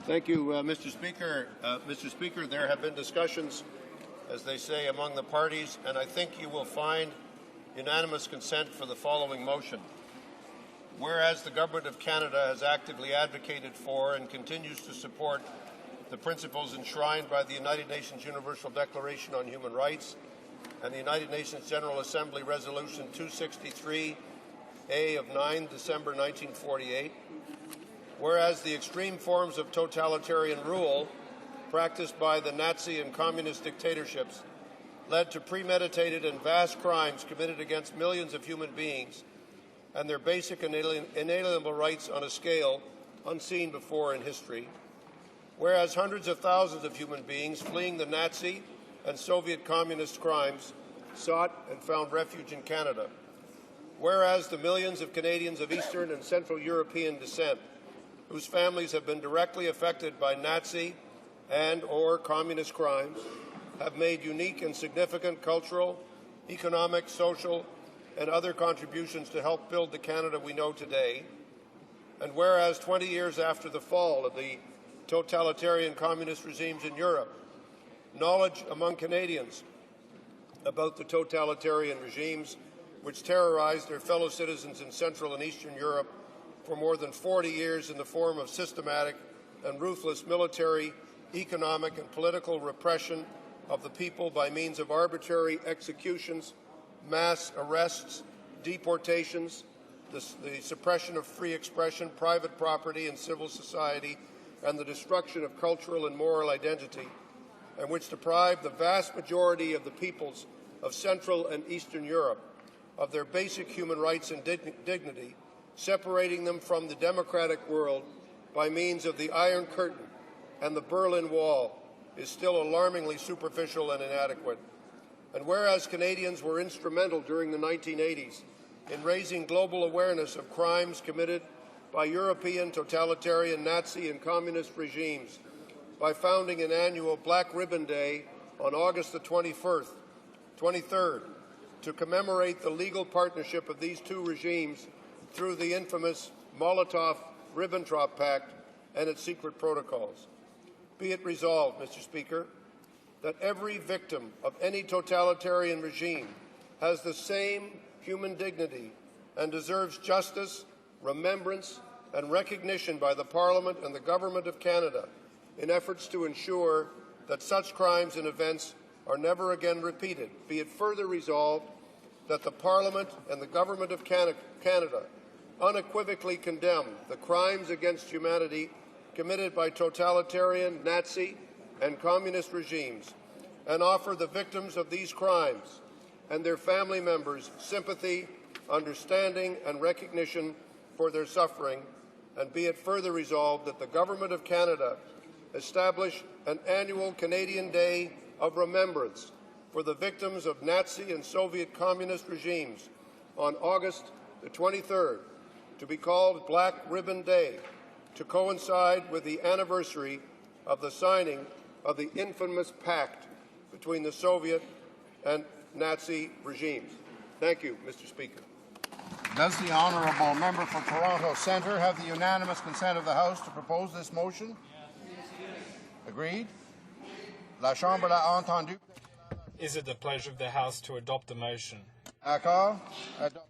Thank you, Mr. Speaker. Mr. Speaker, there have been discussions, as they say, among the parties, and I think you will find unanimous consent for the following motion. Whereas the Government of Canada has actively advocated for and continues to support the principles enshrined by the United Nations Universal Declaration on Human Rights and the United Nations General Assembly Resolution 263A of 9 December 1948, whereas the extreme forms of totalitarian rule practiced by the Nazi and communist dictatorships led to premeditated and vast crimes committed against millions of human beings and their basic and inalienable rights on a scale unseen before in history, whereas hundreds of thousands of human beings fleeing the Nazi and Soviet communist crimes sought and found refuge in Canada, whereas the millions of Canadians of Eastern and Central European descent whose families have been directly affected by Nazi and/or communist crimes have made unique and significant cultural, economic, social, and other contributions to help build the Canada we know today. And whereas 20 years after the fall of the totalitarian communist regimes in Europe, knowledge among Canadians about the totalitarian regimes which terrorized their fellow citizens in Central and Eastern Europe for more than 40 years in the form of systematic and ruthless military, economic, and political repression of the people by means of arbitrary executions, mass arrests, deportations, the suppression of free expression, private property, and civil society, and the destruction of cultural and moral identity, and which deprived the vast majority of the peoples of Central and Eastern Europe of their basic human rights and dignity, separating them from the democratic world by means of the Iron Curtain and the Berlin Wall, is still alarmingly superficial and inadequate. And whereas Canadians were instrumental during the 1980s in raising global awareness of crimes committed by European totalitarian Nazi and communist regimes by founding an annual Black Ribbon Day on August the 23rd to commemorate the legal partnership of these two regimes through the infamous Molotov-Ribbentrop Pact and its secret protocols. Be it resolved, Mr. Speaker, that every victim of any totalitarian regime has the same human dignity and deserves justice, remembrance, and recognition by the Parliament and the Government of Canada in efforts to ensure that such crimes and events are never again repeated. Be it further resolved that the Parliament and the Government of Canada unequivocally condemn the crimes against humanity committed by totalitarian, Nazi, and communist regimes, and offer the victims of these crimes and their family members sympathy, understanding, and recognition for their suffering. And be it further resolved that the Government of Canada establish an annual Canadian Day of Remembrance for the victims of Nazi and Soviet communist regimes on August the 23rd, to be called Black Ribbon Day, to coincide with the anniversary of the signing of the infamous pact between the Soviet and Nazi regimes. Thank you, Mr. Speaker. Does the honourable member for Toronto Centre have the unanimous consent of the House to propose this motion? Yes. Agreed? La Chambre l'a entendu. Is it the pleasure of the House to adopt the motion? D'accord. Adopté.